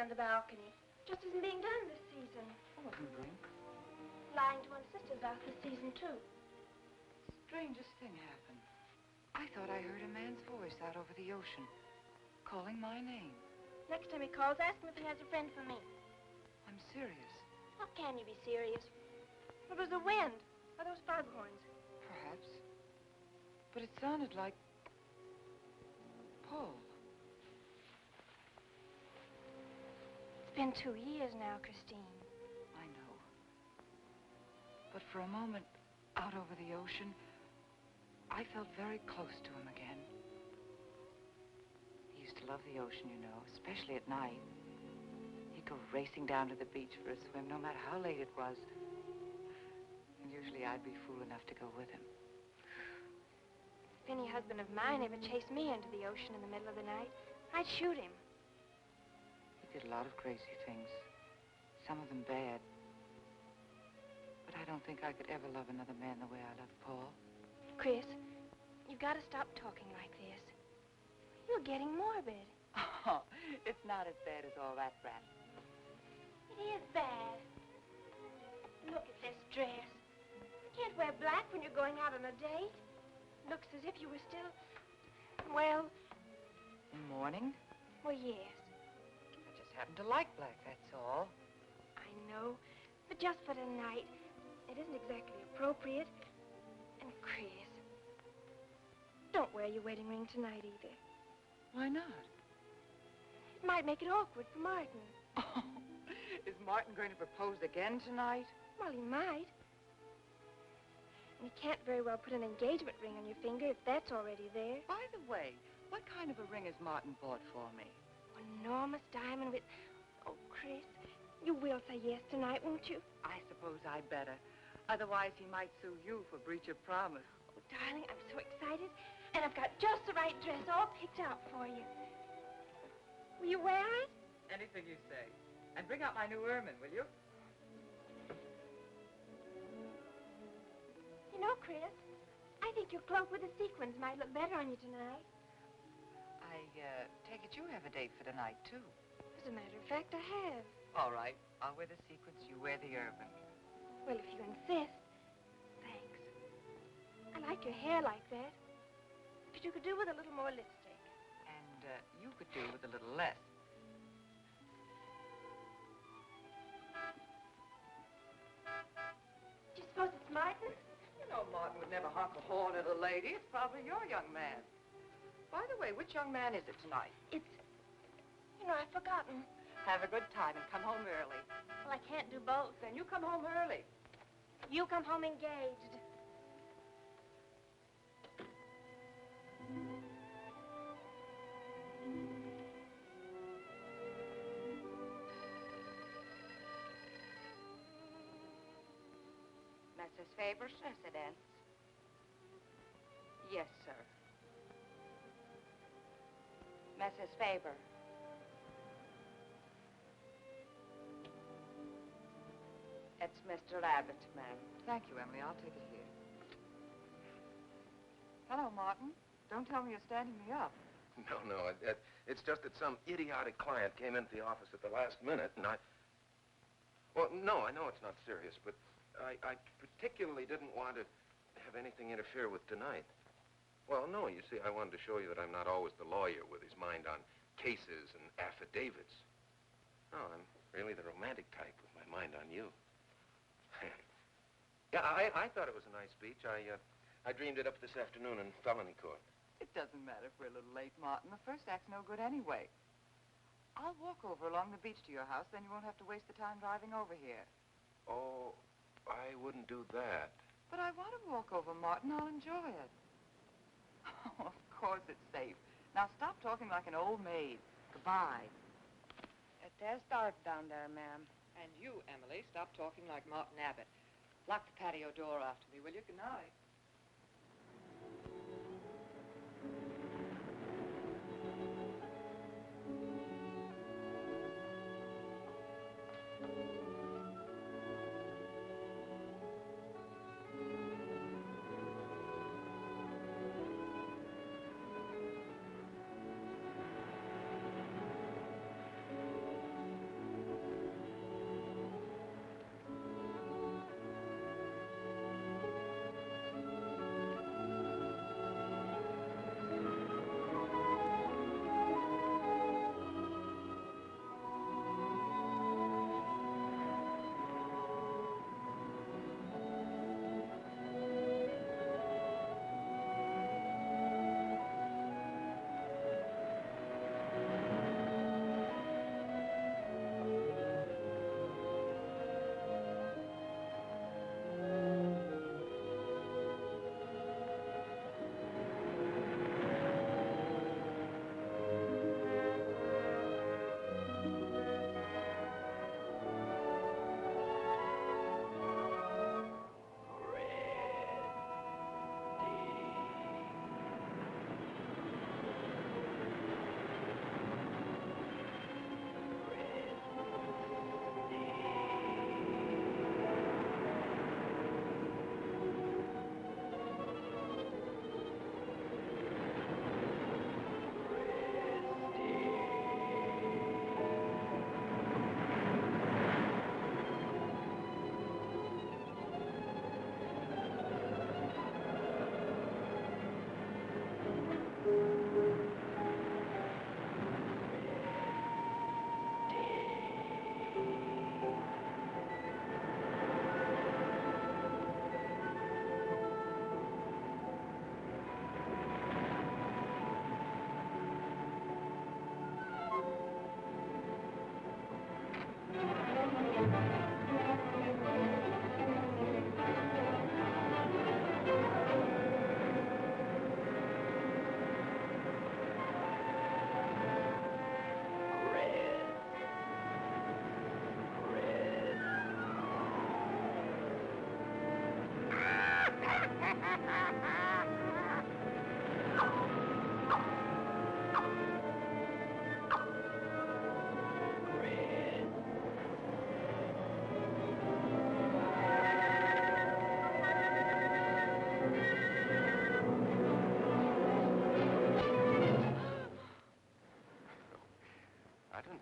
on the balcony. Just isn't being done this season. Oh, what are you doing? Lying to one sister's out this season, too. Strangest thing happened. I thought I heard a man's voice out over the ocean, calling my name. Next time he calls, ask him if he has a friend for me. I'm serious. How can you be serious? It was the wind, or those foghorns. Perhaps. But it sounded like Paul. It's been 2 years now, Christine. I know. But for a moment, out over the ocean, I felt very close to him again. He used to love the ocean, you know, especially at night. He'd go racing down to the beach for a swim, no matter how late it was. And usually I'd be fool enough to go with him. If any husband of mine ever chased me into the ocean in the middle of the night, I'd shoot him. He did a lot of crazy things, some of them bad. But I don't think I could ever love another man the way I love Paul. Chris, you've got to stop talking like this. You're getting morbid. Oh, it's not as bad as all that, Brat. It is bad. Look at this dress. You can't wear black when you're going out on a date. Looks as if you were still, well... In mourning? Well, yes. I just happen to like black, that's all. I know, but just for tonight, it isn't exactly appropriate. And Chris, don't wear your wedding ring tonight either. Why not? It might make it awkward for Martin. Oh, is Martin going to propose again tonight? Well, he might. And you can't very well put an engagement ring on your finger if that's already there. By the way, what kind of a ring has Martin bought for me? An enormous diamond with... Oh, Chris, you will say yes tonight, won't you? I suppose I'd better. Otherwise, he might sue you for breach of promise. Oh, darling, I'm so excited. And I've got just the right dress all picked out for you. Will you wear it? Anything you say. And bring out my new ermine, will you? You know, Chris, I think your cloak with the sequins might look better on you tonight. I take it you have a date for tonight, too. As a matter of fact, I have. All right. I'll wear the sequins, you wear the ermine. Well, if you insist. Thanks. I like your hair like that. But you could do with a little more lipstick. And you could do with a little less. Do you suppose it's Martin? You know Martin would never honk a horn at a lady. It's probably your young man. By the way, which young man is it tonight? It's... You know, I've forgotten. Have a good time and come home early. Well, I can't do both. Then you come home early. You come home engaged. Mrs. Faber's residence? Yes, sir. Mrs. Faber. It's Mr. Abbott, ma'am. Thank you, Emily. I'll take it here. Hello, Martin. Don't tell me you're standing me up. No. It's just that some idiotic client came into the office at the last minute, and I... Well, no, I know it's not serious, but I particularly didn't want to have anything interfere with tonight. Well, no, you see, I wanted to show you that I'm not always the lawyer with his mind on cases and affidavits. No, I'm really the romantic type with my mind on you. Yeah, I thought it was a nice speech. I dreamed it up this afternoon in felony court. It doesn't matter if we're a little late, Martin. The first act's no good anyway. I'll walk over along the beach to your house, then you won't have to waste the time driving over here. Oh, I wouldn't do that. But I want to walk over, Martin. I'll enjoy it. Oh, of course it's safe. Now stop talking like an old maid. Goodbye. There's dark down there, ma'am. And you, Emily, stop talking like Martin Abbott. Lock the patio door after me, will you? Good night.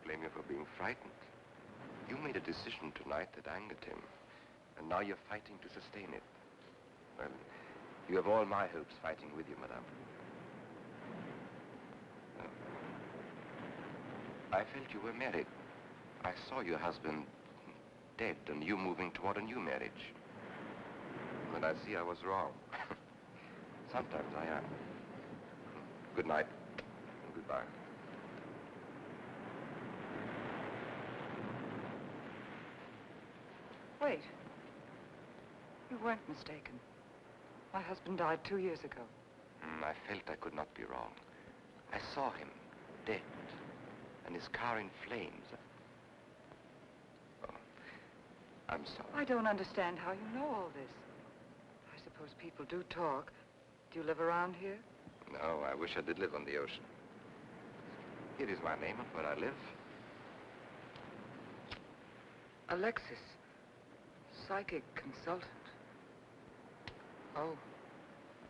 blame you for being frightened. You made a decision tonight that angered him, and now you're fighting to sustain it. Well, you have all my hopes fighting with you, madame. I felt you were married. I saw your husband dead and you moving toward a new marriage. And I see I was wrong. Sometimes I am. Good night. And goodbye. Wait. You weren't mistaken. My husband died 2 years ago. I felt I could not be wrong. I saw him, dead, and his car in flames. Oh, I'm sorry. I don't understand how you know all this. I suppose people do talk. Do you live around here? No, I wish I did live on the ocean. Here is my name and where I live. Alexis. Psychic consultant. Oh.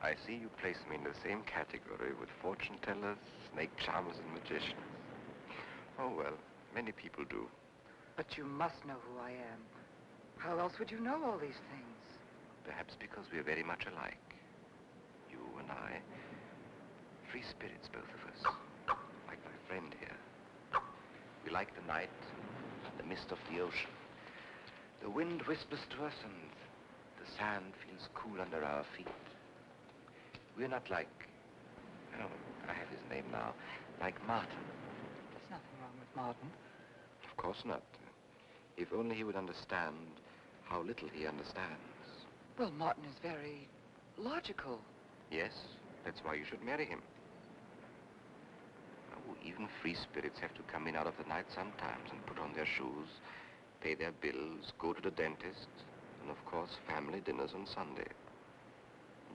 I see you place me in the same category with fortune tellers, snake charmers, and magicians. Oh, well, many people do. But you must know who I am. How else would you know all these things? Perhaps because we're very much alike. You and I. Free spirits, both of us. Like my friend here. We like the night, the mist of the ocean. The wind whispers to us and the sand feels cool under our feet. We're not like, oh, I have his name now, like Martin. There's nothing wrong with Martin. Of course not. If only he would understand how little he understands. Well, Martin is very logical. Yes, that's why you should marry him. Oh, even free spirits have to come in out of the night sometimes and put on their shoes, pay their bills, go to the dentist, and of course, family dinners on Sunday.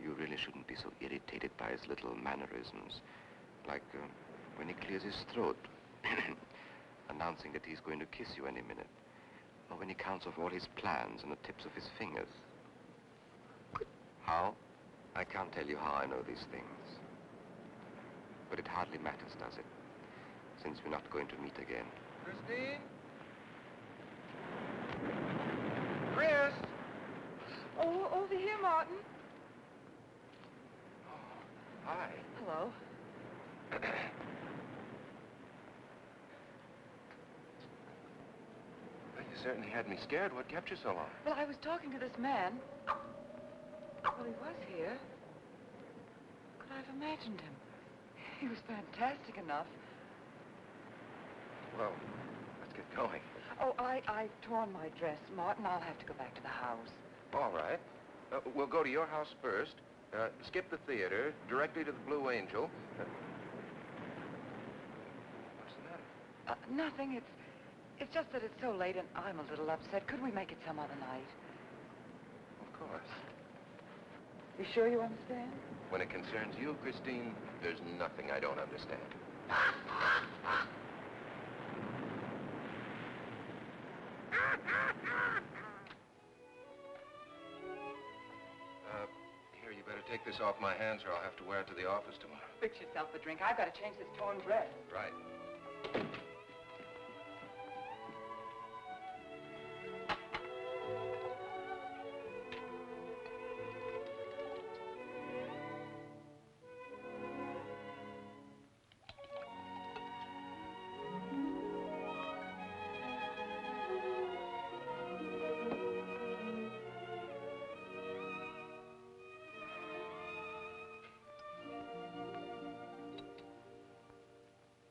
You really shouldn't be so irritated by his little mannerisms, like when he clears his throat, announcing that he's going to kiss you any minute, or when he counts off all his plans on the tips of his fingers. How? I can't tell you how I know these things. But it hardly matters, does it? Since we're not going to meet again. Christine? Chris! Oh, over here, Martin. Hi. Hello. Well, you certainly had me scared. What kept you so long? Well, I was talking to this man. Well, he was here. Could I have imagined him? He was fantastic enough. Well, let's get going. Oh, I've torn my dress, Martin. I'll have to go back to the house. All right. We'll go to your house first, skip the theater, directly to the Blue Angel. What's the matter? Nothing. It's just that it's so late and I'm a little upset. Could we make it some other night? Of course. You sure you understand? When it concerns you, Christine, there's nothing I don't understand. Here, you better take this off my hands or I'll have to wear it to the office tomorrow. Fix yourself a drink. I've got to change this torn dress. Right.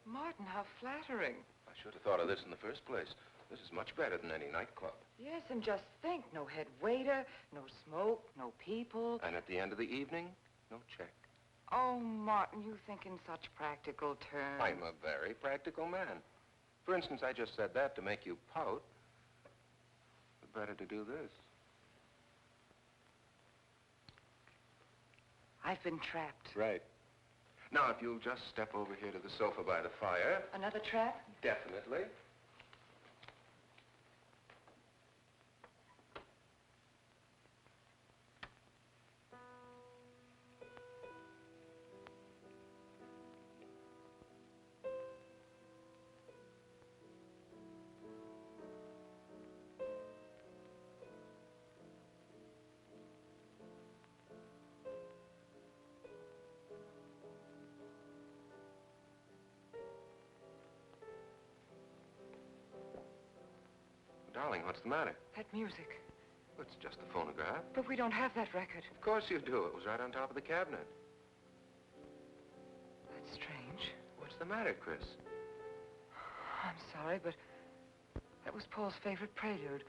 Martin, how flattering. I should have thought of this in the first place. This is much better than any nightclub. Yes, and just think, no head waiter, no smoke, no people. And at the end of the evening, no check. Oh, Martin, you think in such practical terms. I'm a very practical man. For instance, I just said that to make you pout. But better to do this. I've been trapped. Right. Now, if you'll just step over here to the sofa by the fire. Another trap? Definitely. What's the matter? That music. It's just a phonograph. But we don't have that record. Of course you do. It was right on top of the cabinet. That's strange. What's the matter, Chris? I'm sorry, but that was Paul's favorite prelude.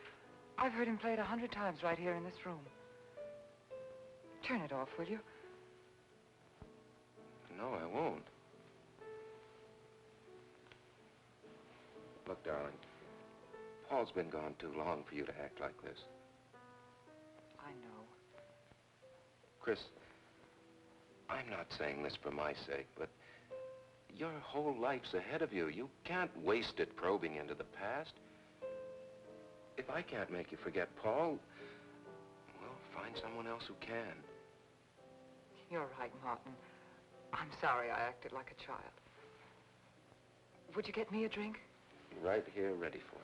I've heard him play it 100 times right here in this room. Turn it off, will you? No, I won't. Look, darling, Paul's been gone too long for you to act like this. I know. Chris, I'm not saying this for my sake, but your whole life's ahead of you. You can't waste it probing into the past. If I can't make you forget Paul, well, find someone else who can. You're right, Martin. I'm sorry I acted like a child. Would you get me a drink? Right here, ready for you.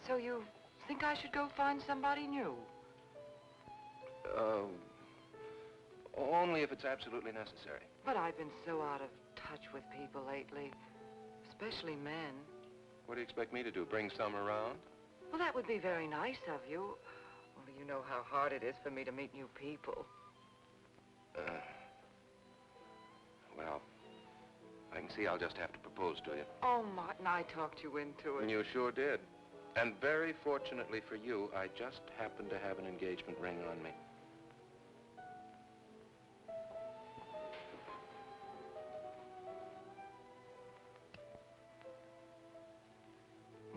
So you think I should go find somebody new? Only if it's absolutely necessary. But I've been so out of touch with people lately, especially men. What do you expect me to do, bring some around? Well, that would be very nice of you. Only you know how hard it is for me to meet new people. Well, I can see I'll just have to propose to you. Oh, Martin, I talked you into it. You sure did. And very fortunately for you, I just happen to have an engagement ring on me.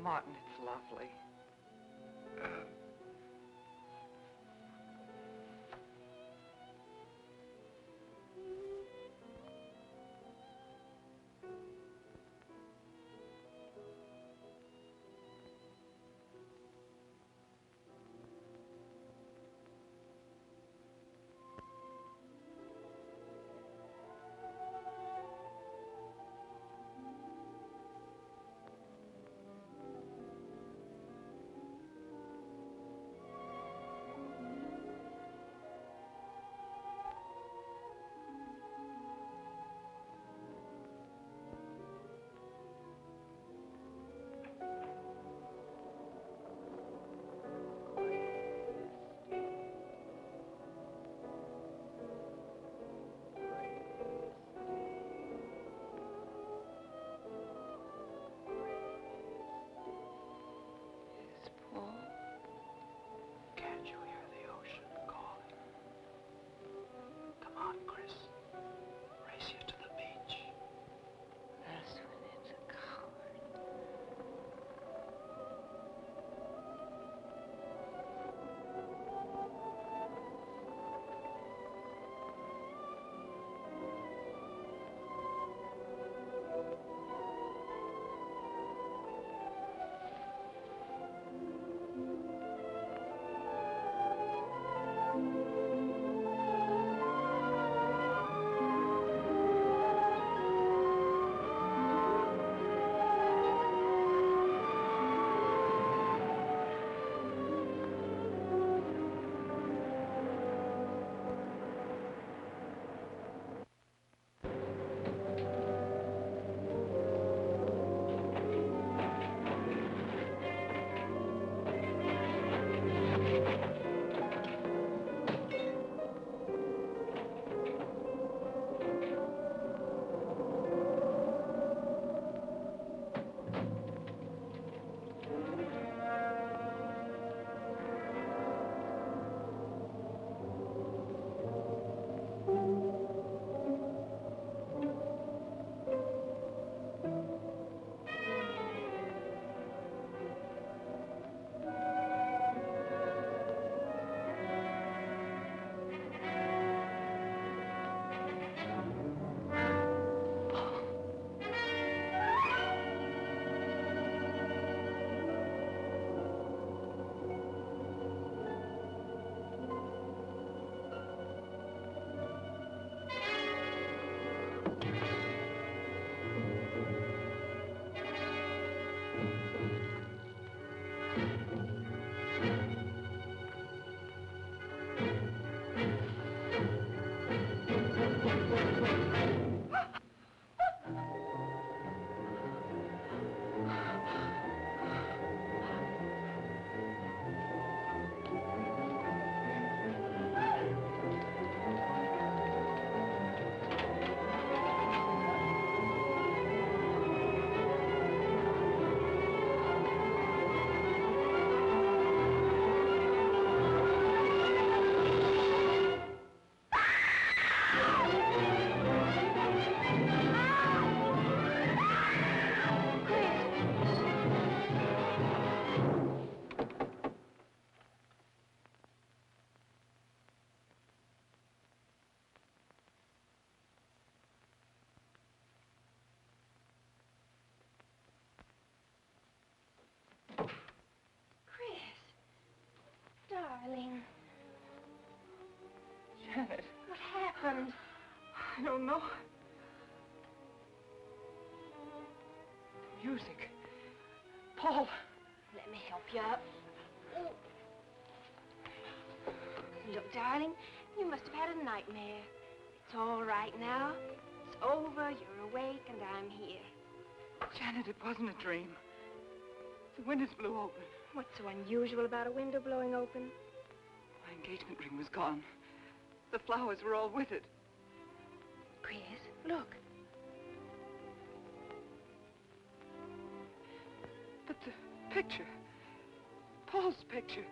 Martin, it's lovely. I don't know. The music. Paul. Let me help you up. Oh. Look, darling, you must have had a nightmare. It's all right now. It's over, you're awake, and I'm here. Janet, it wasn't a dream. The windows blew open. What's so unusual about a window blowing open? My engagement ring was gone. The flowers were all with it. Chris, look. But the picture. Paul's picture.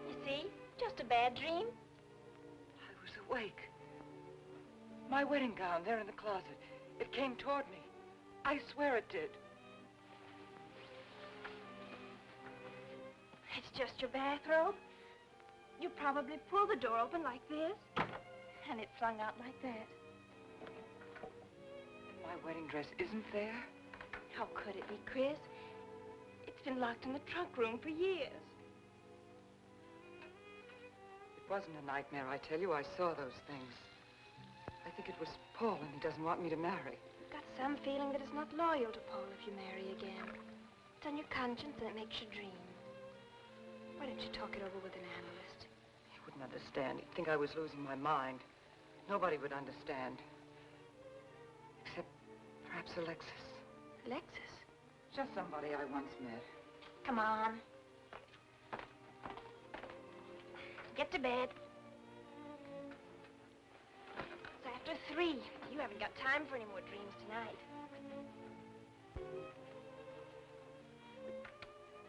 You see? Just a bad dream. I was awake. My wedding gown there in the closet. It came toward me. I swear it did. It's just your bathrobe. You probably pulled the door open like this, and it flung out like that. And my wedding dress isn't there? How could it be, Chris? It's been locked in the trunk room for years. It wasn't a nightmare, I tell you. I saw those things. I think it was Paul, and he doesn't want me to marry. You've got some feeling that it's not loyal to Paul if you marry again. It's on your conscience, and it makes you dream. Why don't you talk it over with an analyst? He wouldn't understand. He'd think I was losing my mind. Nobody would understand. Except perhaps Alexis. Alexis? Just somebody I once met. Come on. Get to bed. It's after 3. You haven't got time for any more dreams tonight.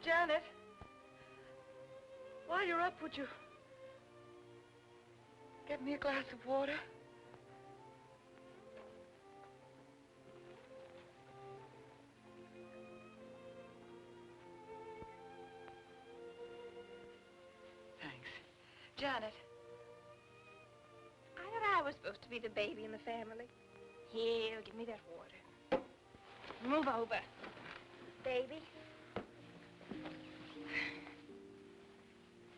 Janet, while you're up, would you get me a glass of water? Thanks. Janet. I thought I was supposed to be the baby in the family. Here, give me that water. Move over. Baby.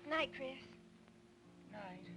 Night, Chris. Night.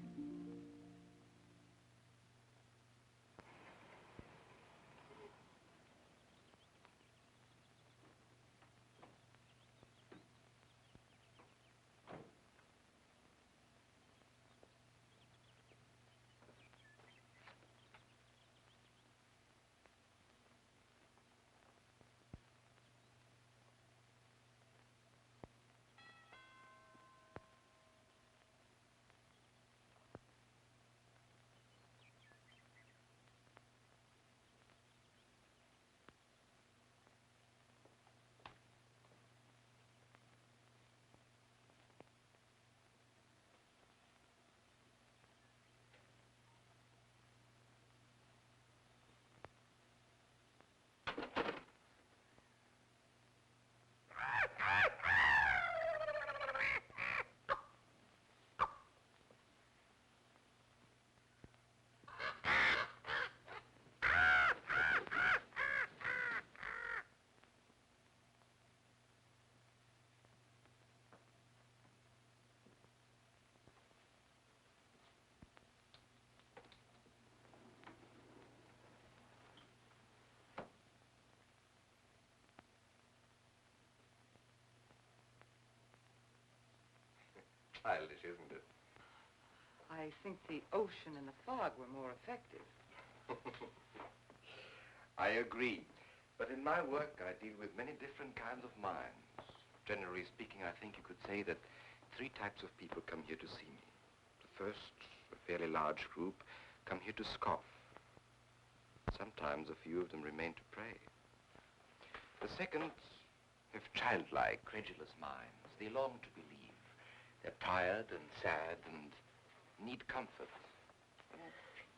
Childish, isn't it? I think the ocean and the fog were more effective. I agree. But in my work, I deal with many different kinds of minds. Generally speaking, I think you could say that 3 types of people come here to see me. The first, a fairly large group, come here to scoff. Sometimes a few of them remain to pray. The second have childlike, credulous minds. They long to believe. They're tired and sad and need comfort.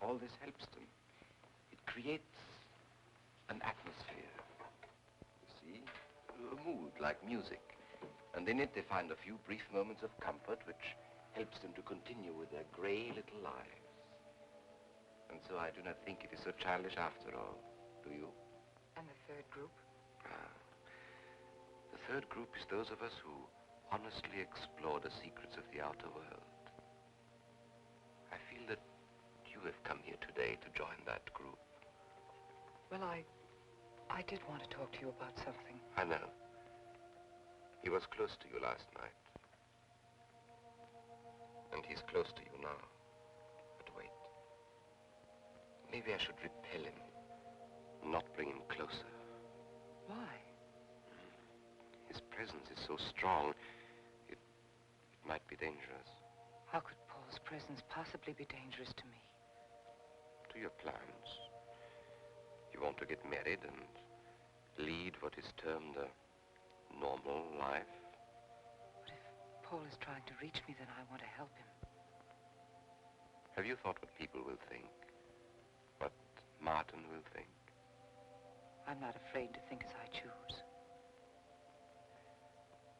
All this helps them. It creates an atmosphere, you see, a mood like music. And in it they find a few brief moments of comfort which helps them to continue with their gray little lives. And so I do not think it is so childish after all, do you? And the third group? The third group is those of us who honestly explore the secrets of the outer world. have come here today to join that group? Well, I did want to talk to you about something. I know. He was close to you last night. And he's close to you now. But wait. Maybe I should repel him, not bring him closer. Why? His presence is so strong, it might be dangerous. How could Paul's presence possibly be dangerous to me? To your plans. You want to get married and lead what is termed a normal life. But if Paul is trying to reach me, then I want to help him. Have you thought what people will think? What Martin will think? I'm not afraid to think as I choose.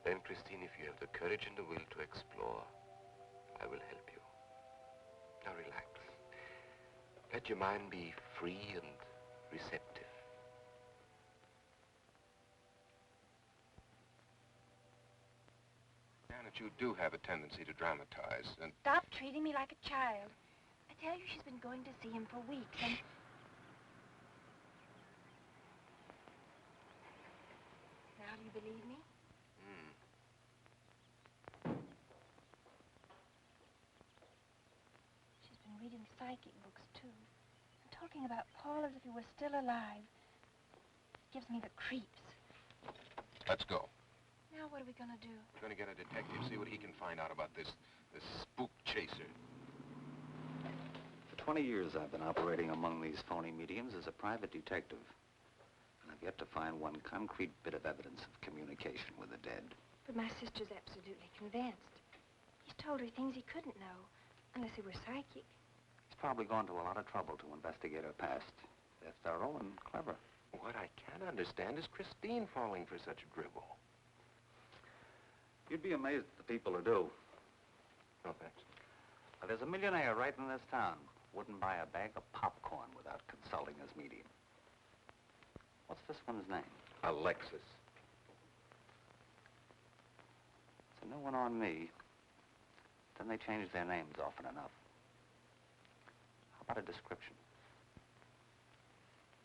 Then, Christine, if you have the courage and the will to explore, I will help you. Now relax. Let your mind be free and receptive. Janet, you do have a tendency to dramatize, and... Stop treating me like a child. I tell you, she's been going to see him for weeks, and... Now, do you believe me? She's been reading psychic books, too. And talking about Paul as if he were still alive. It gives me the creeps. Let's go. Now, what are we gonna do? We're going to get a detective, see what he can find out about this spook chaser. For 20 years, I've been operating among these phony mediums as a private detective. And I've yet to find one concrete bit of evidence of communication with the dead. But my sister's absolutely convinced. He's told her things he couldn't know, unless he were psychic. He's probably gone to a lot of trouble to investigate her past. They're thorough and clever. What I can't understand is Christine falling for such a dribble. You'd be amazed at the people who do. No, thanks. Well, there's a millionaire right in this town. Wouldn't buy a bag of popcorn without consulting his medium. What's this one's name? Alexis. It's a new one on me. Then they change their names often enough. How about a description?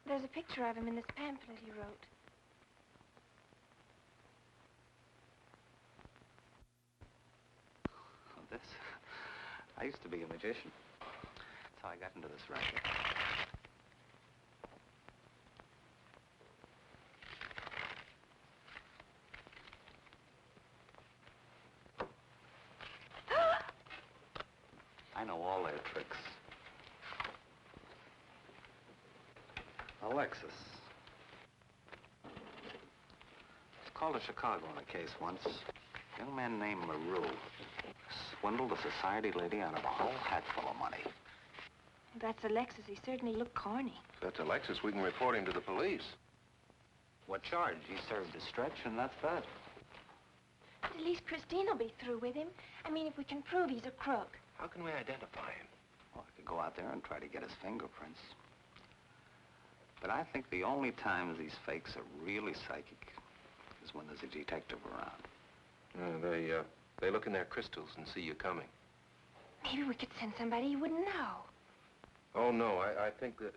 There's a picture of him in this pamphlet he wrote. This? I used to be a magician. That's how I got into this racket. I know all their tricks. Alexis. It's called to Chicago on a case once. A young man named LaRue swindled a society lady out of a whole hatful of money. That's Alexis. He certainly looked corny. If that's Alexis, we can report him to the police. What charge? He served his stretch, and that's that. But at least Christine will be through with him. I mean, if we can prove he's a crook. How can we identify him? Well, I could go out there and try to get his fingerprints. But I think the only times these fakes are really psychic is when there's a detective around. They look in their crystals and see you coming. Maybe we could send somebody you wouldn't know. Oh, no, I think that...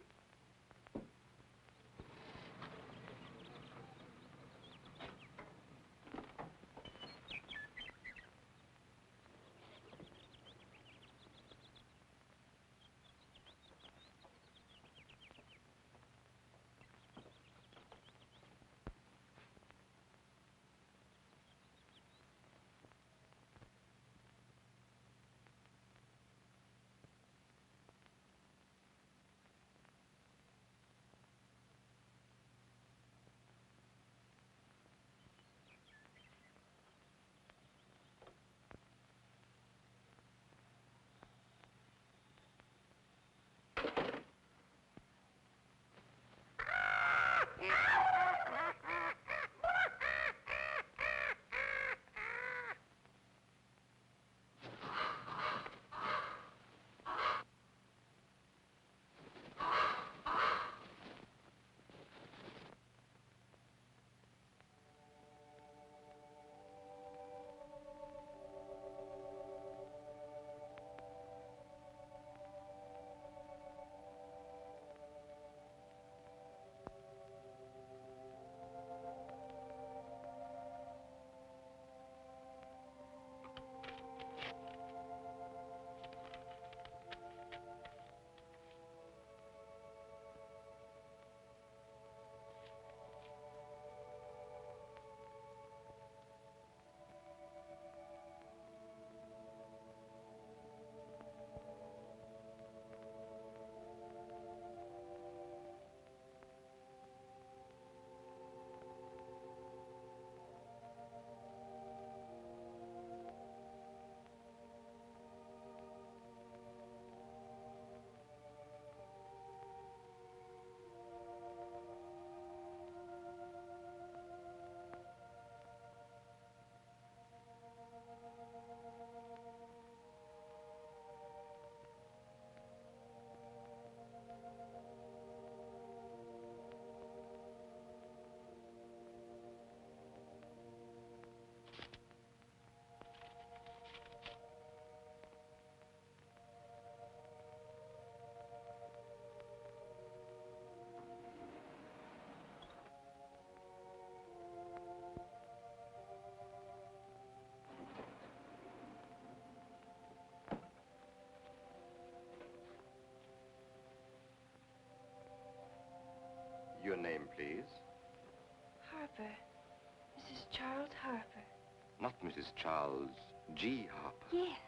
not Mrs. Charles G. Harper. Yes.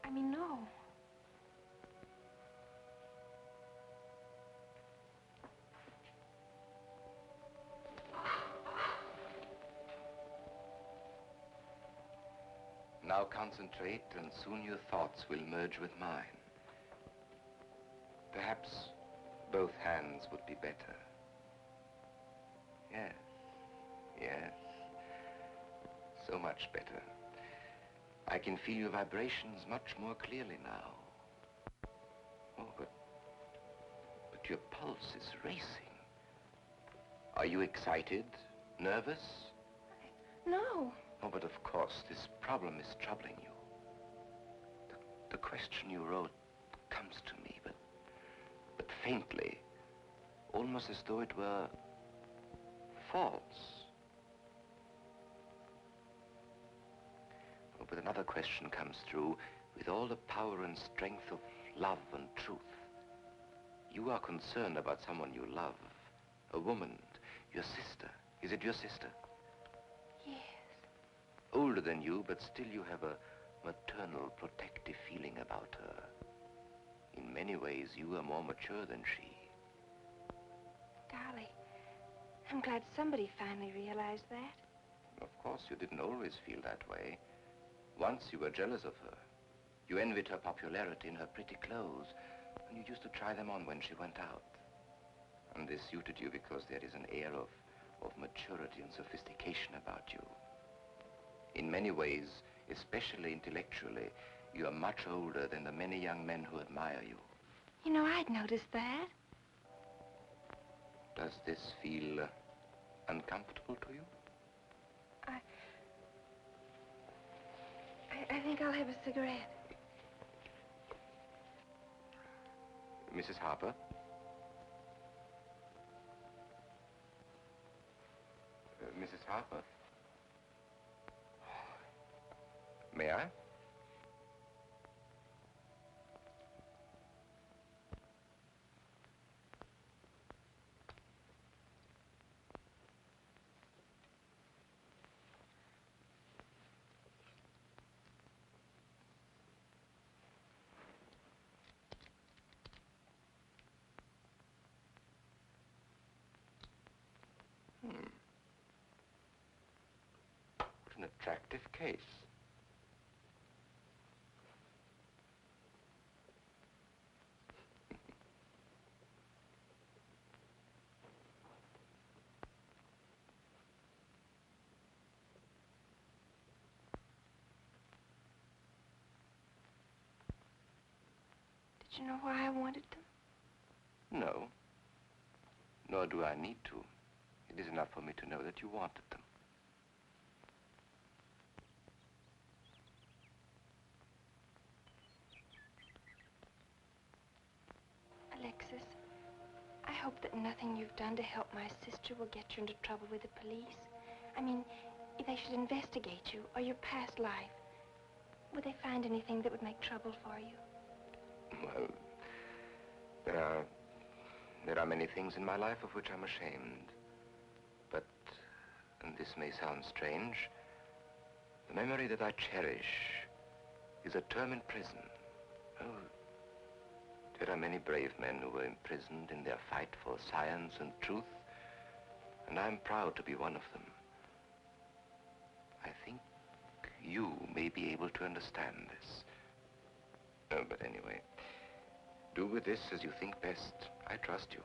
I mean, no. Now concentrate, and soon your thoughts will merge with mine. Perhaps both hands would be better. Yes, yes. So much better. I can feel your vibrations much more clearly now. Oh, but your pulse is racing. Are you excited? Nervous? No. Oh, but of course, this problem is troubling you. The question you wrote comes to me, but faintly, almost as though it were false. Oh, but another question comes through with all the power and strength of love and truth. You are concerned about someone you love, a woman, your sister. Is it your sister? Yes. Older than you, but still you have a maternal, protective feeling about her. In many ways, you are more mature than she. Golly, I'm glad somebody finally realized that. Of course, you didn't always feel that way. Once you were jealous of her. You envied her popularity in her pretty clothes, and you used to try them on when she went out. And this suited you because there is an air of maturity and sophistication about you. In many ways, especially intellectually, you are much older than the many young men who admire you. You know, I'd noticed that. Does this feel uncomfortable to you? I think I'll have a cigarette. Mrs. Harper? Mrs. Harper? May I? What an attractive case. Did you know why I wanted them? No. Nor do I need to. It is enough for me to know that you wanted them. Alexis, I hope that nothing you've done to help my sister will get you into trouble with the police. I mean, if they should investigate you or your past life, would they find anything that would make trouble for you? Well, there are many things in my life of which I'm ashamed. But, and this may sound strange, the memory that I cherish is a term in prison. Oh, there are many brave men who were imprisoned in their fight for science and truth, and I'm proud to be one of them. I think you may be able to understand this. Oh, but anyway, do with this as you think best. I trust you.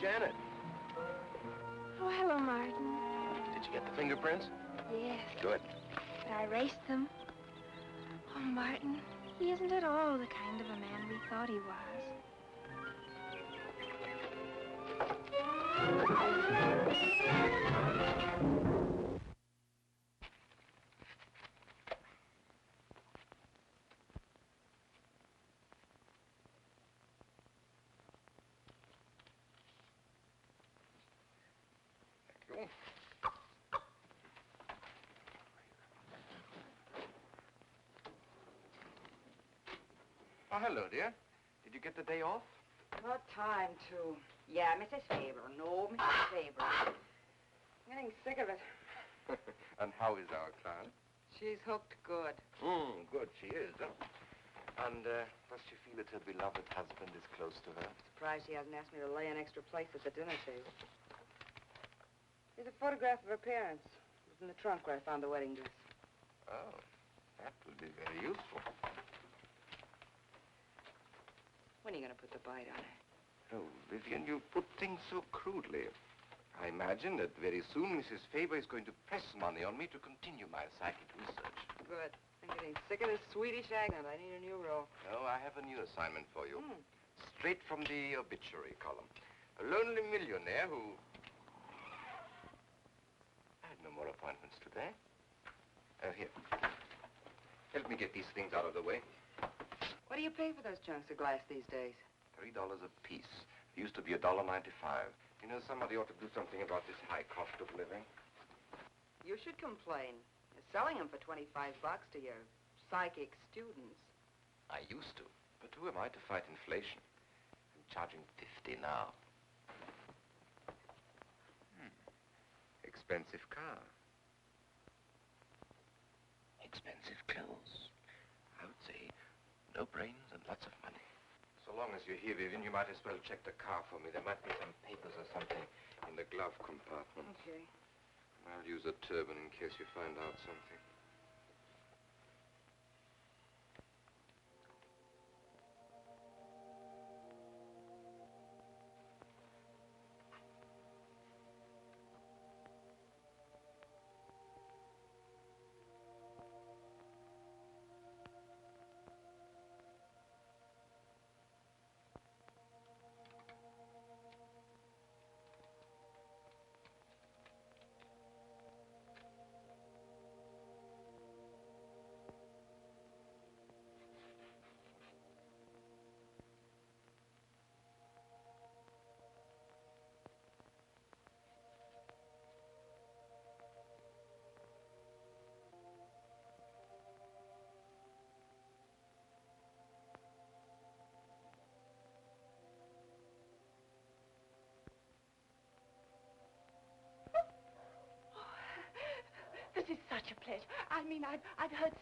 Janet. Oh, hello, Martin. Did you get the fingerprints? Yes, Good. but I erased them. Oh, Martin, he isn't at all the kind of a man we thought he was. Thank you. Oh, hello, dear. Did you get the day off? What time to? Yeah, Mrs. Faber. No, Mrs. Faber. I'm getting sick of it. And how is our client? She's hooked good. Good, she is. And does she feel that her beloved husband is close to her? Surprised she hasn't asked me to lay an extra place at the dinner table. Here's a photograph of her parents. It was in the trunk where I found the wedding dress. Oh, that will be very useful. When are you going to put the bite on her? Oh, Vivian, you put things so crudely. I imagine that very soon Mrs. Faber is going to press money on me to continue my psychic research. Good. I'm getting sick of this Swedish accent. I need a new role. No, I have a new assignment for you. Straight from the obituary column. A lonely millionaire who... I had no more appointments today. Here. Help me get these things out of the way. What do you pay for those chunks of glass these days? $3 a piece. It used to be $1.95. You know, somebody ought to do something about this high cost of living. You should complain. You're selling them for 25 bucks to your psychic students. I used to. But who am I to fight inflation? I'm charging 50 now. Expensive car. Expensive clothes. I would say no brains and lots of money. So long as you're here, Vivian, you might as well check the car for me. There might be some papers or something in the glove compartment. Okay. I'll use a turban in case you find out something. This is such a pleasure. I mean, I've heard...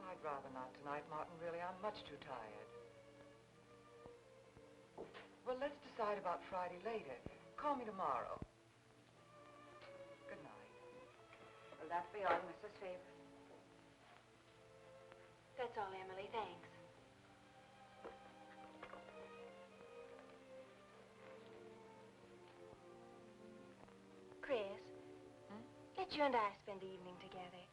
I'd rather not tonight, Martin, really. I'm much too tired. Well, let's decide about Friday later. Call me tomorrow. Good night. Will that be all, Mrs. Faber? That's all, Emily. Thanks. Chris, let you and I spend the evening together.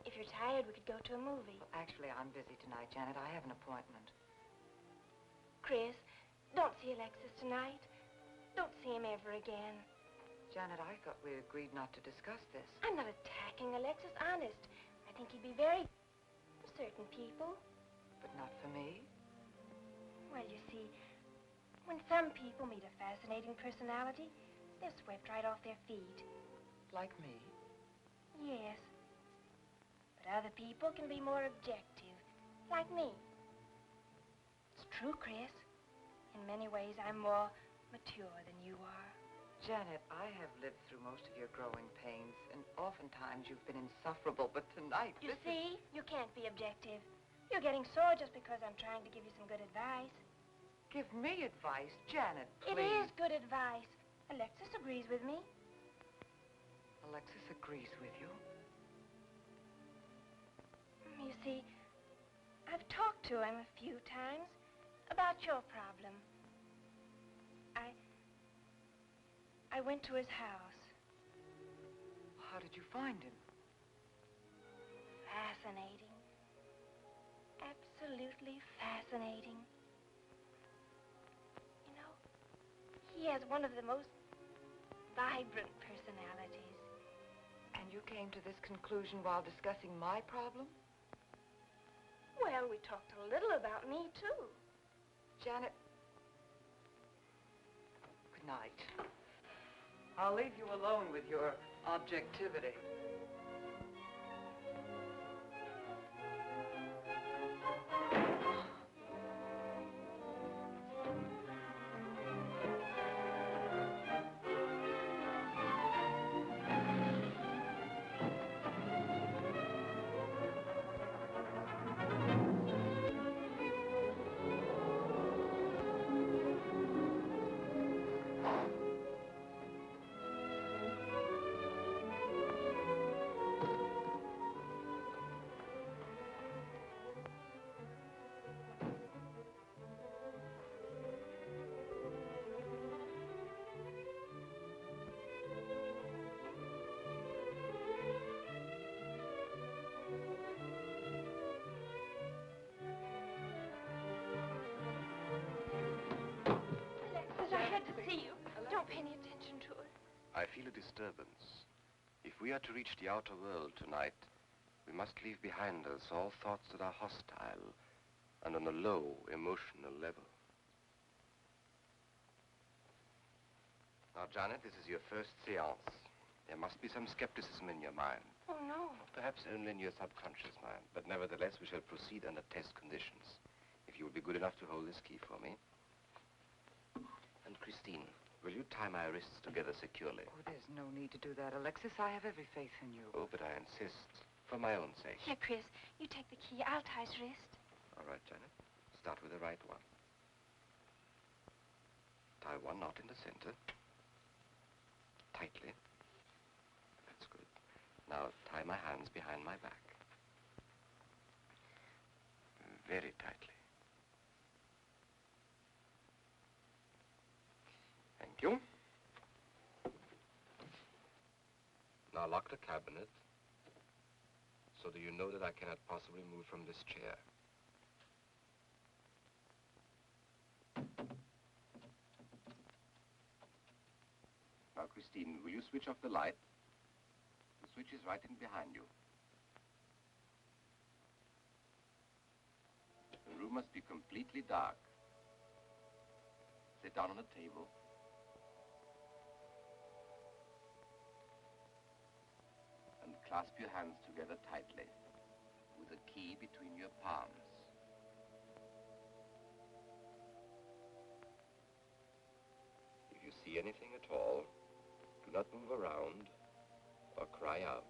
If you're tired, we could go to a movie. Well, actually, I'm busy tonight, Janet. I have an appointment. Chris, don't see Alexis tonight. Don't see him ever again. Janet, I thought we agreed not to discuss this. I'm not attacking Alexis, honest. I think he'd be very... for certain people. But not for me? Well, you see, when some people meet a fascinating personality, they're swept right off their feet. Like me? Yes. But other people can be more objective, like me. It's true, Chris. In many ways, I'm more mature than you are. Janet, I have lived through most of your growing pains, and oftentimes you've been insufferable, but tonight... You see? You can't be objective. You're getting sore just because I'm trying to give you some good advice. Give me advice, Janet, please. It is good advice. Alexis agrees with me. Alexis agrees with you. You see, I've talked to him a few times about your problem. I went to his house. How did you find him? Fascinating. Absolutely fascinating. You know, he has one of the most vibrant personalities. And you came to this conclusion while discussing my problem? Well, we talked a little about me, too. Janet, good night. I'll leave you alone with your objectivity. Alexis, I had to see you. Don't pay any attention to her. I feel a disturbance. If we are to reach the outer world tonight, we must leave behind us all thoughts that are hostile and on a low emotional level. Now, Janet, this is your first seance. There must be some skepticism in your mind. Oh, no. Perhaps only in your subconscious mind, but nevertheless we shall proceed under test conditions. If you will be good enough to hold this key for me. And Christine, will you tie my wrists together securely? Oh, there's no need to do that, Alexis. I have every faith in you. Oh, but I insist, for my own sake. Here, Chris, you take the key. I'll tie his wrist. All right, Janet. Start with the right one. Tie one knot in the center. Tightly. That's good. Now tie my hands behind my back. Very tightly. Thank you. Now lock the cabinet so that you know that I cannot possibly move from this chair. Now, Christine, will you switch off the light? The switch is right in behind you. The room must be completely dark. Sit down on a table. And clasp your hands together tightly, with a key between your palms. If you see anything at all, do not move around or cry out.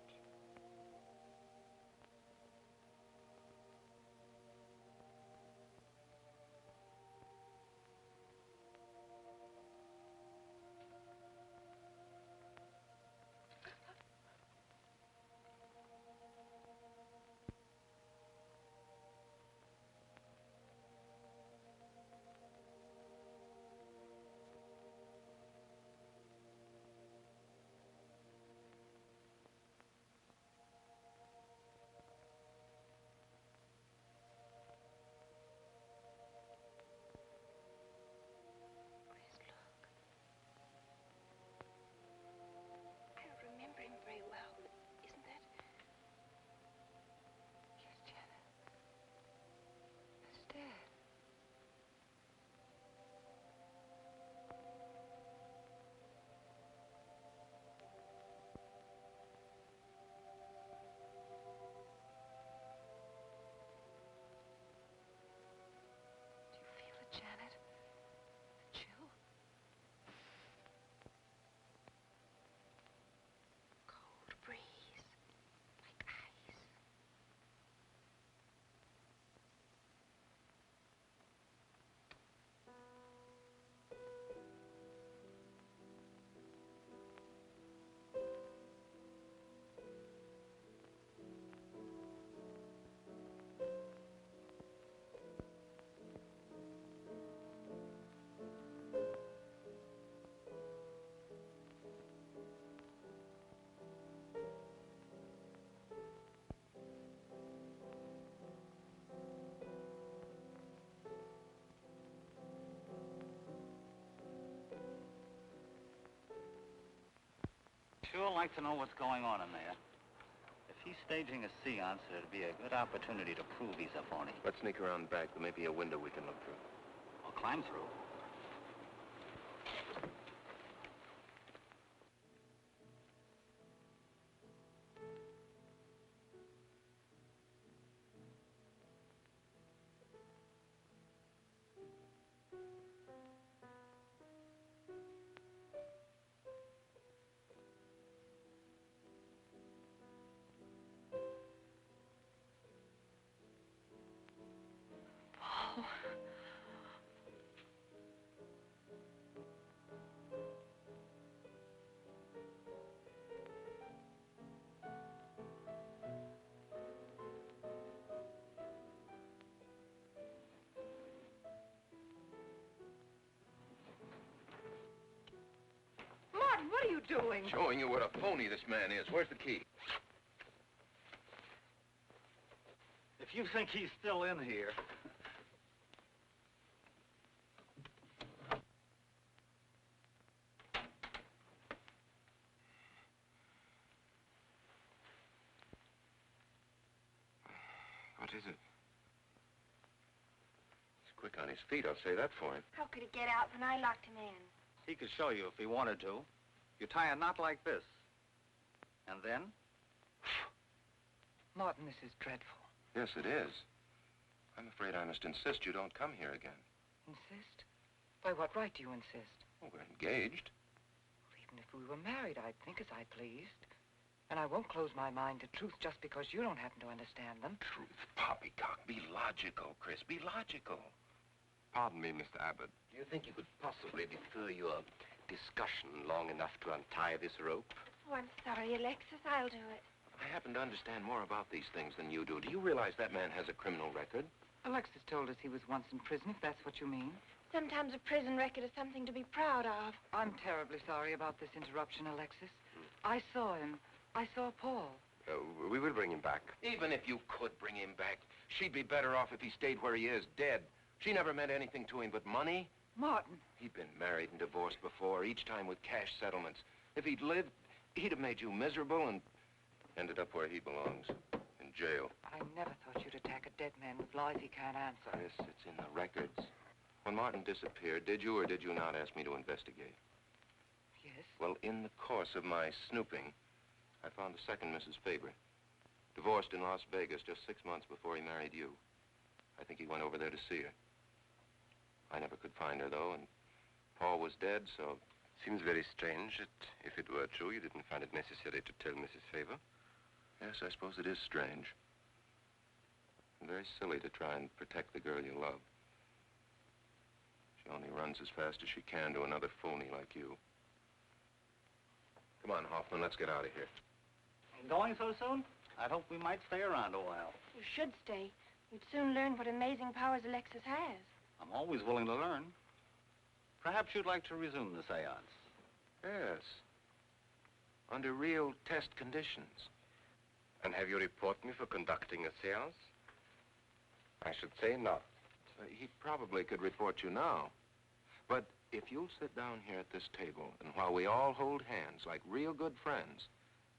like to know what's going on in there. If he's staging a seance, it'd be a good opportunity to prove he's a phony. Let's sneak around the back. There may be a window we can look through. Or climb through. What are you doing? Showing you what a phony this man is. Where's the key? If you think he's still in here... What is it? He's quick on his feet, I'll say that for him. How could he get out when I locked him in? He could show you if he wanted to. You tie a knot like this. And then? Martin, this is dreadful. Yes, it is. I'm afraid I must insist you don't come here again. Insist? By what right do you insist? Well, we're engaged. Well, even if we were married, I'd think as I pleased. And I won't close my mind to truth just because you don't happen to understand them. Truth, poppycock. Be logical, Chris. Be logical. Pardon me, Mr. Abbott. Do you think you could possibly defer your discussion long enough to untie this rope? Oh, I'm sorry, Alexis. I'll do it. I happen to understand more about these things than you do. Do you realize that man has a criminal record? Alexis told us he was once in prison, if that's what you mean. Sometimes a prison record is something to be proud of. I'm terribly sorry about this interruption, Alexis. I saw him. I saw Paul. We will bring him back. Even if you could bring him back, she'd be better off if he stayed where he is, dead. She never meant anything to him but money. Martin. He'd been married and divorced before, each time with cash settlements. If he'd lived, he'd have made you miserable and ended up where he belongs, in jail. I never thought you'd attack a dead man with lies he can't answer. Yes, it's in the records. When Martin disappeared, did you or did you not ask me to investigate? Yes? Well, in the course of my snooping, I found a second Mrs. Faber, divorced in Las Vegas just 6 months before he married you. I think he went over there to see her. I never could find her, though, and Paul was dead, so... Seems very strange that if it were true, you didn't find it necessary to tell Mrs. Faber. Yes, I suppose it is strange. And very silly to try and protect the girl you love. She only runs as fast as she can to another phony like you. Come on, Hoffman, let's get out of here. Going so soon? I'd hope we might stay around a while. You should stay. You'd soon learn what amazing powers Alexis has. I'm always willing to learn. Perhaps you'd like to resume the seance. Yes. Under real test conditions. And have you report me for conducting a seance? I should say not. He probably could report you now. But if you'll sit down here at this table, and while we all hold hands like real good friends,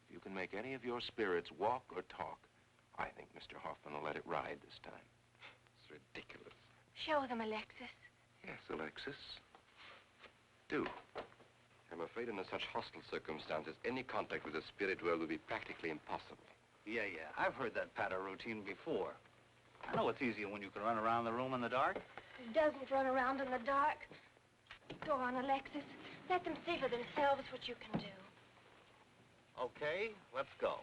if you can make any of your spirits walk or talk, I think Mr. Hoffman will let it ride this time. It's ridiculous. Show them, Alexis. Yes, Alexis. Do. I'm afraid under such hostile circumstances, any contact with the spirit world will be practically impossible. Yeah. I've heard that patter routine before. I know it's easier when you can run around the room in the dark. Who doesn't run around in the dark? Go on, Alexis. Let them see for themselves what you can do. Okay, let's go.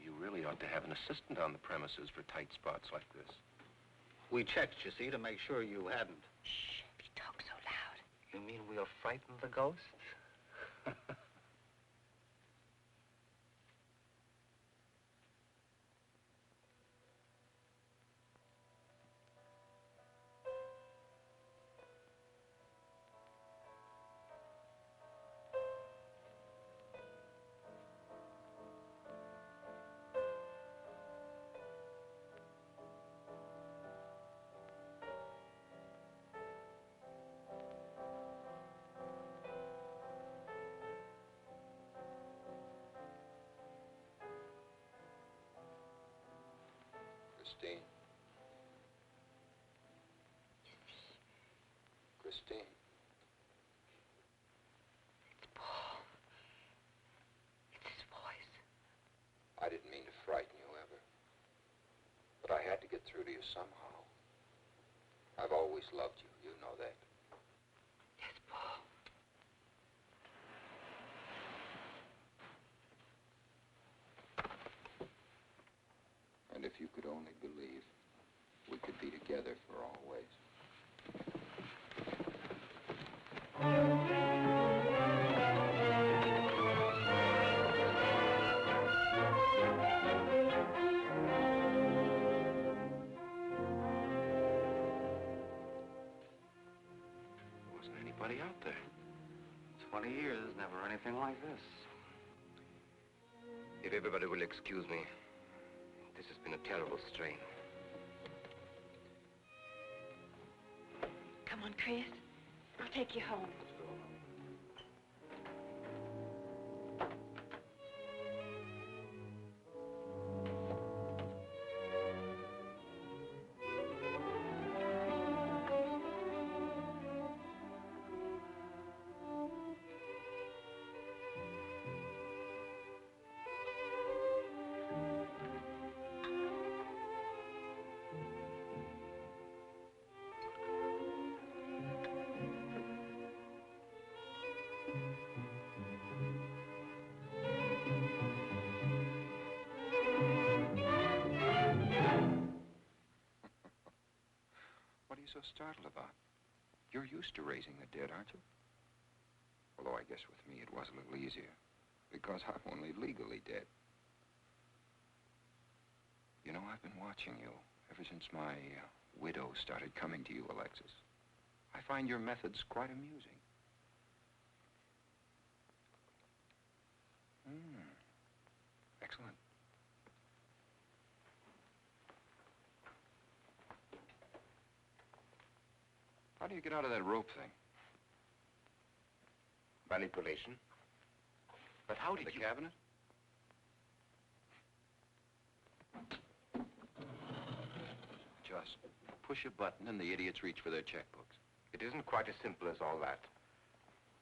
You really ought to have an assistant on the premises for tight spots like this. We checked, you see, to make sure you hadn't. Shh, you talk so loud. You mean we'll frighten the ghosts? Christine. It's Paul. It's his voice. I didn't mean to frighten you ever. But I had to get through to you somehow. I've always loved you. You know that. Yes, Paul. And if you could only believe, we could be together for always. Wasn't anybody out there. 20 years, never anything like this. If everybody will excuse me, this has been a terrible strain. Come on, Chris. I'll take you home. What are you so startled about? You're used to raising the dead, aren't you? Although I guess with me it was a little easier, because I'm only legally dead. You know, I've been watching you ever since my widow started coming to you, Alexis. I find your methods quite amusing. Excellent. How do you get out of that rope thing? Manipulation. But how did The you... cabinet? Just push a button and the idiots reach for their checkbooks. It isn't quite as simple as all that.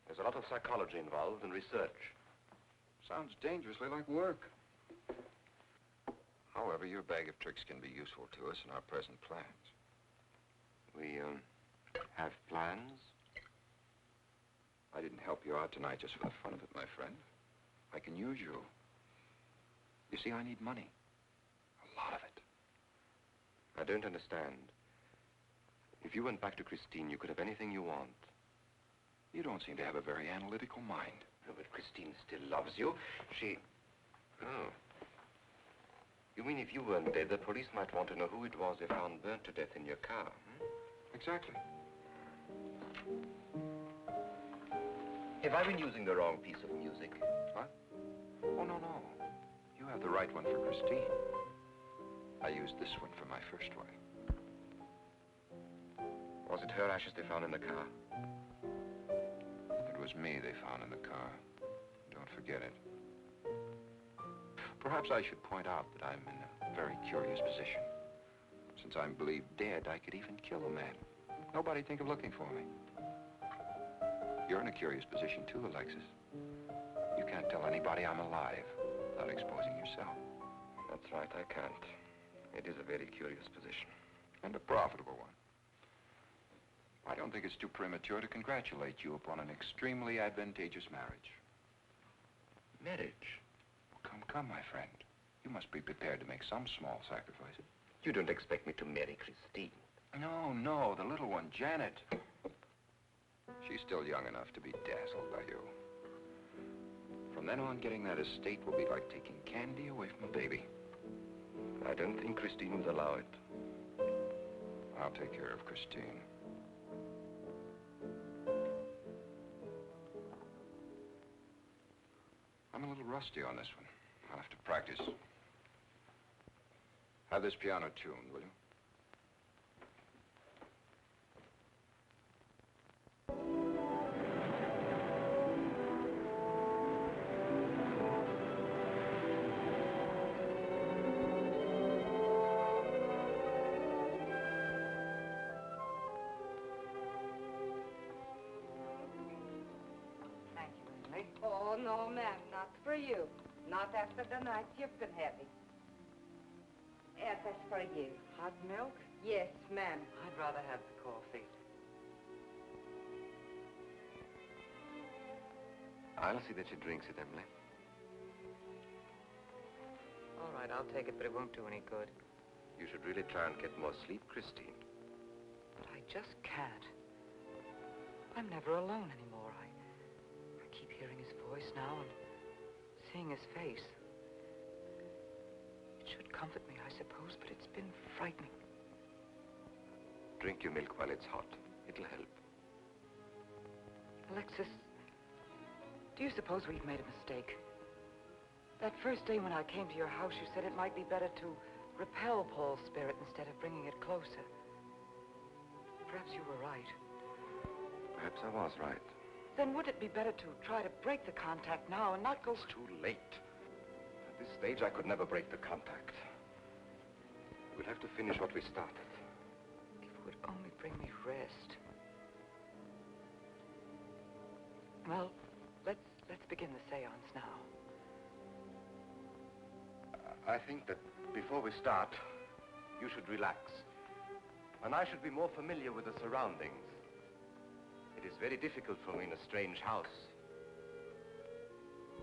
There's a lot of psychology involved and research. Sounds dangerously like work. However, your bag of tricks can be useful to us in our present plans. We, have plans? I didn't help you out tonight just for the fun of it, my friend. I can use you. You see, I need money. A lot of it. I don't understand. If you went back to Christine, you could have anything you want. You don't seem to have a very analytical mind. No, but Christine still loves you. She... Oh. You mean if you weren't dead, the police might want to know who it was they found burnt to death in your car, hmm? Exactly. Have I been using the wrong piece of music? What? Oh, no, no. You have the right one for Christine. I used this one for my first wife. Was it her ashes they found in the car? It was me they found in the car. Don't forget it. Perhaps I should point out that I'm in a very curious position. Since I'm believed dead, I could even kill a man. Nobody'd think of looking for me. You're in a curious position too, Alexis. You can't tell anybody I'm alive without exposing yourself. That's right, I can't. It is a very curious position. And a profitable one. I don't think it's too premature to congratulate you upon an extremely advantageous marriage. Marriage? Well, come, my friend. You must be prepared to make some small sacrifices. You don't expect me to marry Christine? No, the little one, Janet. She's still young enough to be dazzled by you. From then on, getting that estate will be like taking candy away from a baby. I don't think Christine would allow it. I'll take care of Christine. I'm a little rusty on this one. I'll have to practice. Have this piano tuned, will you? Oh, no, ma'am, not for you. Not after the night you've been having. Yes, that's for you. Hot milk? Yes, ma'am. I'd rather have the coffee. I'll see that she drinks it, Emily. All right, I'll take it, but it won't do any good. You should really try and get more sleep, Christine. But I just can't. I'm never alone anymore. I keep hearing his voice now and seeing his face. It should comfort me, I suppose, but it's been frightening. Drink your milk while it's hot. It'll help. Alexis, do you suppose we've made a mistake? That first day when I came to your house, you said it might be better to repel Paul's spirit instead of bringing it closer. Perhaps you were right. Perhaps I was right. Then would it be better to try to break the contact now and not go... It's too late. At this stage, I could never break the contact. We'll have to finish what we started. If it would only bring me rest. Well, let's begin the seance now. I think that before we start, you should relax. And I should be more familiar with the surroundings. It is very difficult for me in a strange house.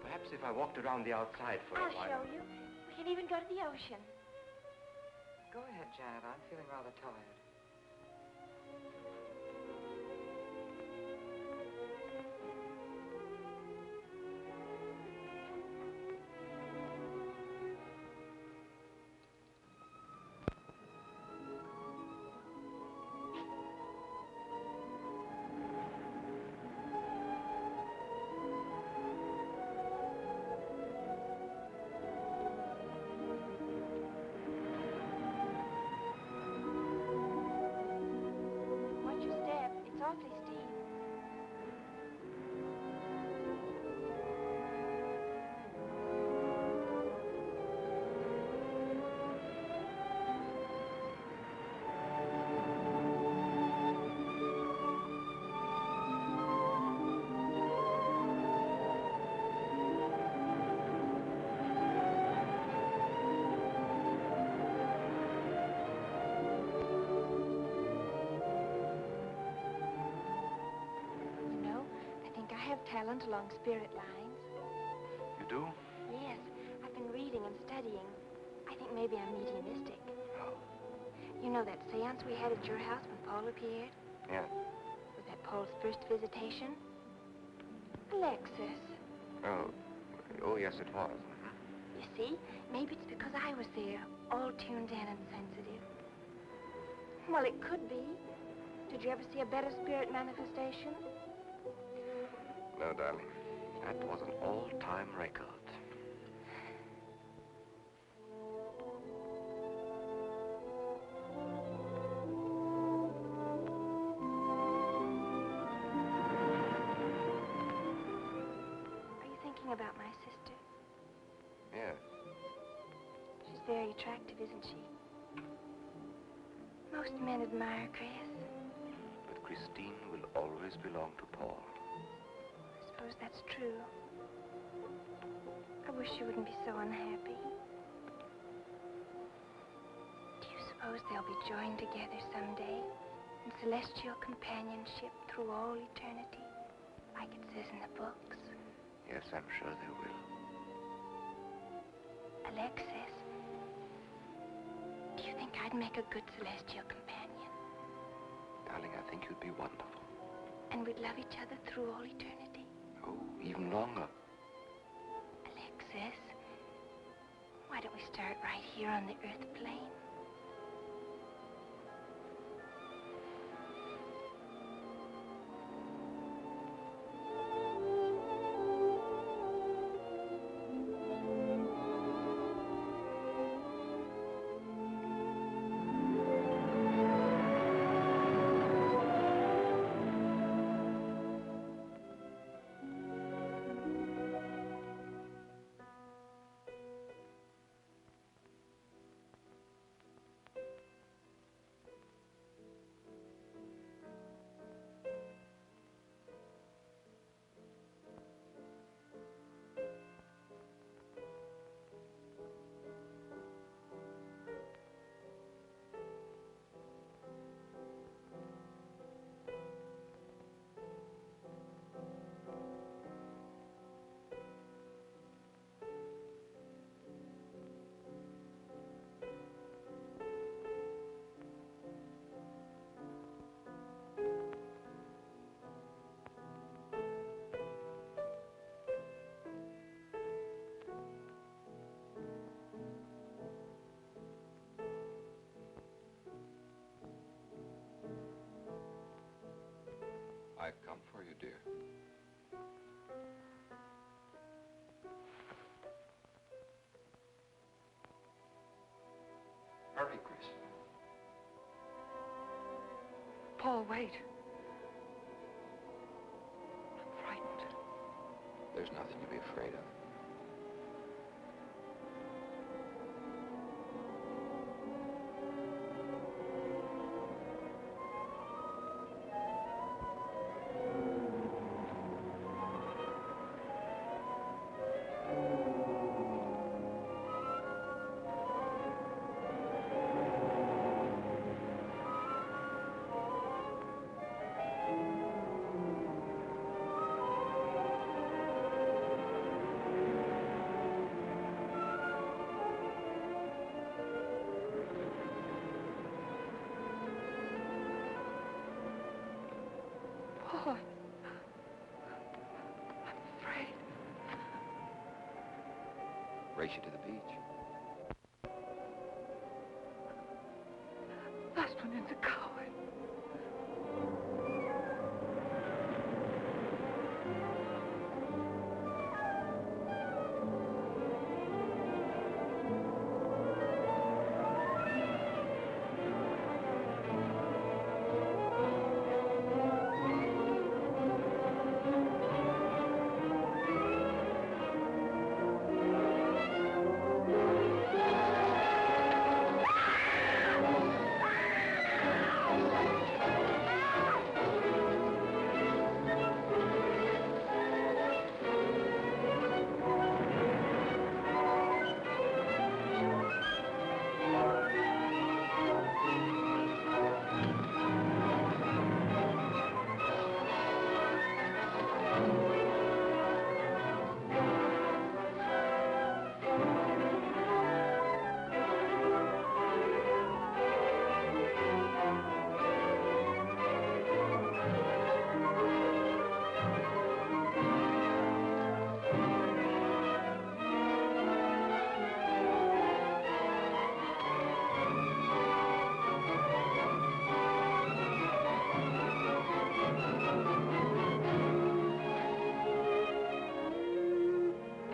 Perhaps if I walked around the outside for a while... I'll show you. We can even go to the ocean. Go ahead, Janet. I'm feeling rather tired. Watch your step. It's awfully steep. You know, I think I have talent along spirit lines. You do? Yes, I've been reading and studying. I think maybe I'm mediumistic. Oh. You know that seance we had at your house when Paul appeared? Yeah. Was that Paul's first visitation? Alexis. Oh, yes, it was. You see, maybe it's because I was there, all tuned in and sensitive. Well, it could be. Did you ever see a better spirit manifestation? No, darling. That was an all-time record. Are you thinking about my sister? Yes. She's very attractive, isn't she? Most men admire Chris. But Christine will always belong to Paul. I suppose that's true. I wish she wouldn't be so unhappy. Do you suppose they'll be joined together someday in celestial companionship through all eternity, like it says in the books? Yes, I'm sure they will. Alexis, do you think I'd make a good celestial companion? Darling, I think you'd be wonderful. And we'd love each other through all eternity? Oh, even longer. Alexis, why don't we start right here on the earth plane? I've come for you, dear. Hurry, Chris. Paul, wait. I'm frightened. There's nothing to be afraid of. Paul, I'm afraid. Race you to the beach. Last one in's a coward.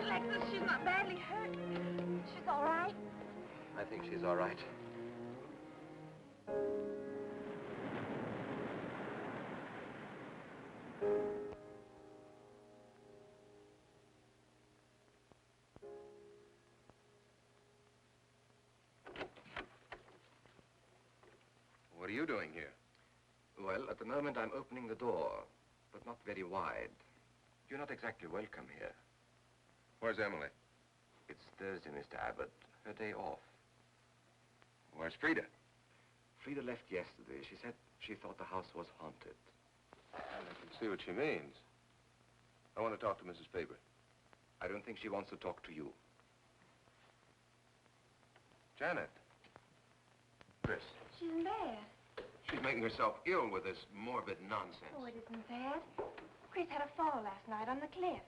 Alexis, she's not badly hurt. She's all right. I think she's all right. What are you doing here? Well, at the moment I'm opening the door, but not very wide. You're not exactly welcome here. Where's Emily? It's Thursday, Mr. Abbott. Her day off. Where's Frida? Frida left yesterday. She said she thought the house was haunted. I can see what she means. I want to talk to Mrs. Faber. I don't think she wants to talk to you. Janet. Chris. She's in bed. She's making herself ill with this morbid nonsense. Oh, it isn't bad. Chris had a fall last night on the cliff.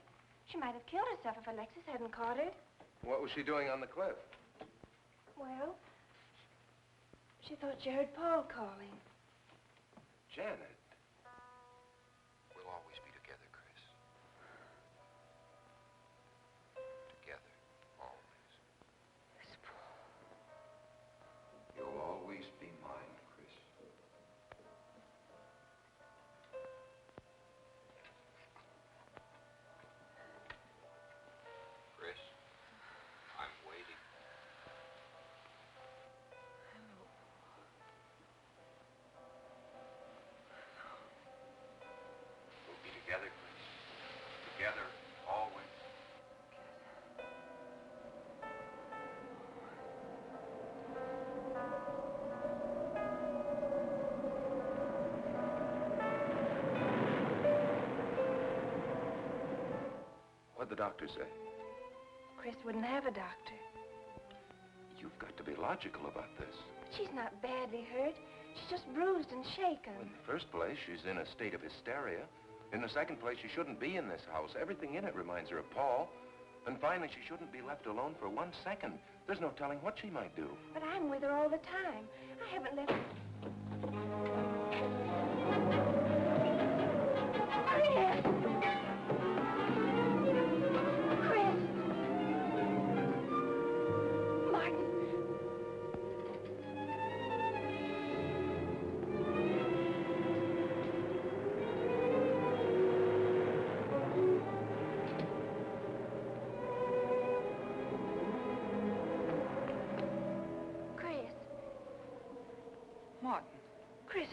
She might have killed herself if Alexis hadn't caught her. What was she doing on the cliff? Well, she thought she heard Paul calling. Janet. We'll always be together, Chris. Together, always. Miss Paul. You'll always be mine, Chris. Chris, I'm waiting. We'll be together, Chris. Together, always. What'd the doctor say? Chris wouldn't have a doctor. You've got to be logical about this. But she's not badly hurt. She's just bruised and shaken. In the first place, she's in a state of hysteria. In the second place, she shouldn't be in this house. Everything in it reminds her of Paul. And finally, she shouldn't be left alone for 1 second. There's no telling what she might do. But I'm with her all the time. I haven't left her.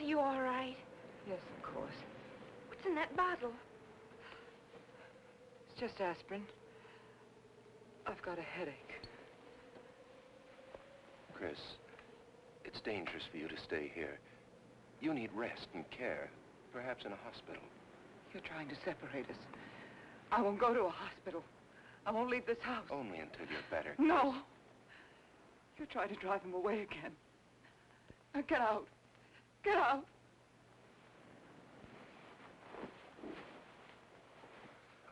you all right? Yes, of course. What's in that bottle? It's just aspirin. I've got a headache. Chris, it's dangerous for you to stay here. You need rest and care, perhaps in a hospital. You're trying to separate us. I won't go to a hospital. I won't leave this house. Only until you're better. No. You're trying to drive him away again. Now get out. Get out.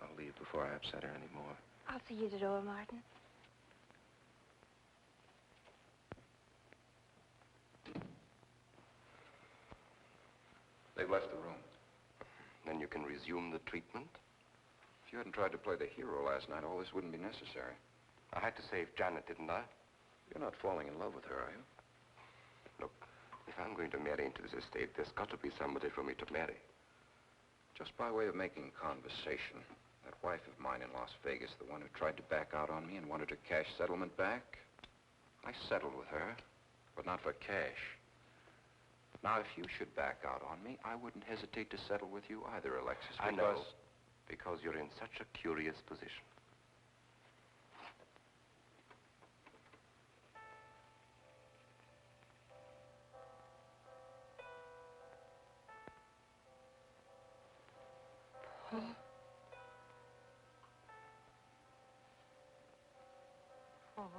I'll leave before I upset her anymore. I'll see you at the door, Martin. They've left the room. Then you can resume the treatment? If you hadn't tried to play the hero last night, all this wouldn't be necessary. I had to save Janet, didn't I? You're not falling in love with her, are you? Look, if I'm going to marry into this estate, there's got to be somebody for me to marry. Just by way of making conversation, that wife of mine in Las Vegas, the one who tried to back out on me and wanted her cash settlement back, I settled with her, but not for cash. Now, if you should back out on me, I wouldn't hesitate to settle with you either, Alexis, I know, because you're in such a curious position. Paul. Paul.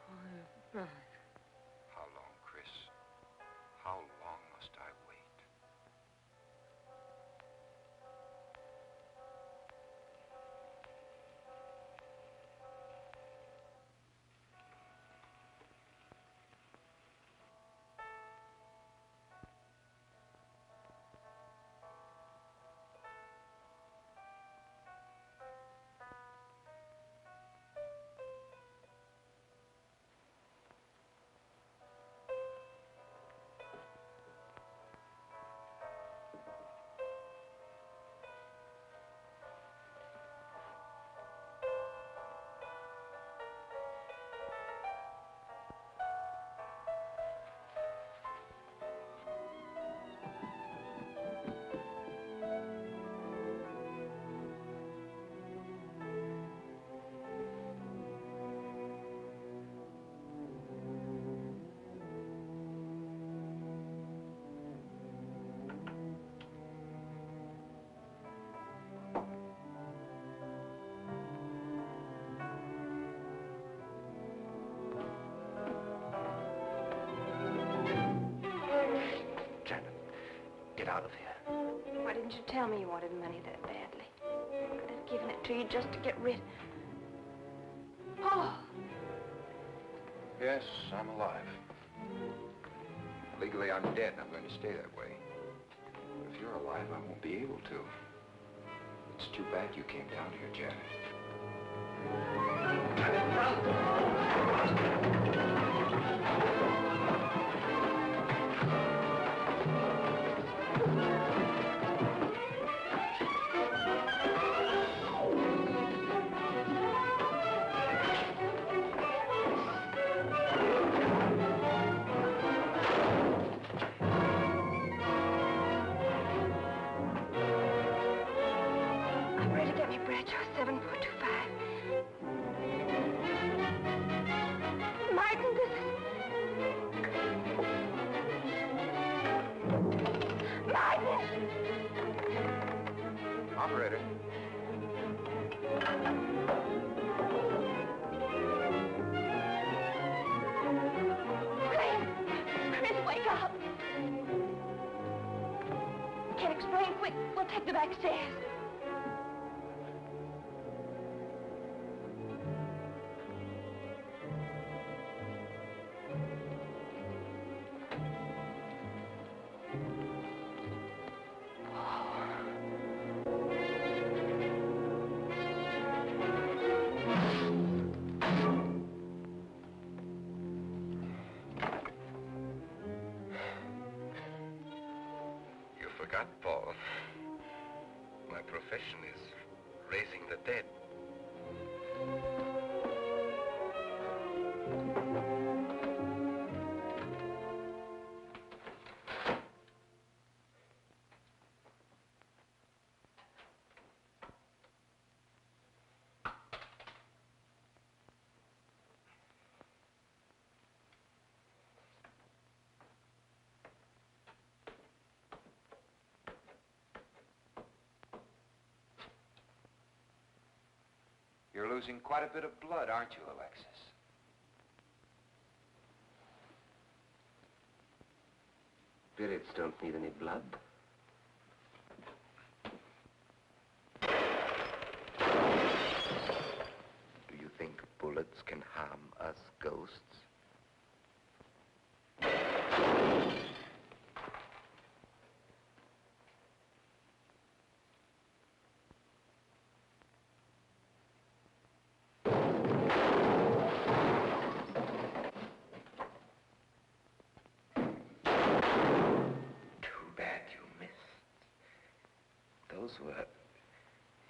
I'm back. How long, Chris? How long must I wait? Get out of here. Why didn't you tell me you wanted money that badly? I could have given it to you just to get rid... Paul! Yes, I'm alive. Legally, I'm dead, and I'm going to stay that way. But if you're alive, I won't be able to. It's too bad you came down here, Janet. Operator. Chris, wake up. Can't explain. Quick, we'll take the back stairs. Forgot, Paul. My profession is raising the dead. losing quite a bit of blood, aren't you, Alexis? Spirits don't need any blood. Do you think bullets can harm us ghosts? Those were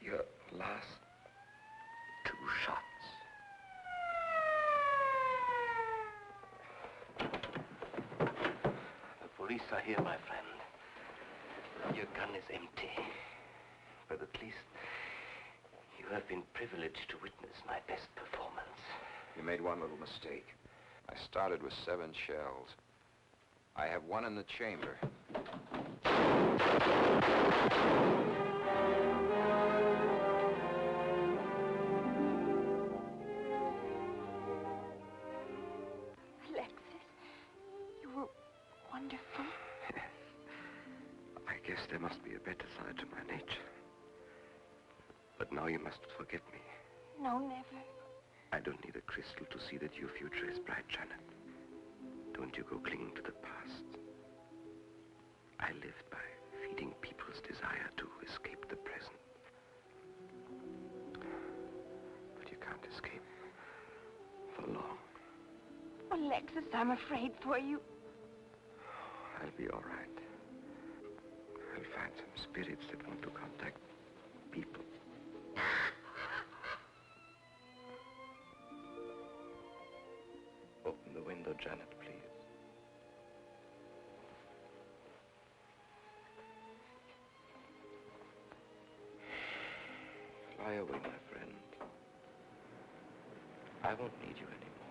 your last 2 shots. The police are here, my friend. Your gun is empty. But at least you have been privileged to witness my best performance. You made one little mistake. I started with 7 shells. I have 1 in the chamber. Alexis, you were wonderful. I guess there must be a better side to my nature. But now you must forgive me. No, never. I don't need a crystal to see that your future is bright, Janet. Don't you go clinging to the past. I lived by feeding people's desire to escape the present. But you can't escape for long. Alexis, I'm afraid for you. I'll be all right. I'll find some spirits that want to contact people. Open the window, Janet, please. Fly away, my friend. I won't need you anymore.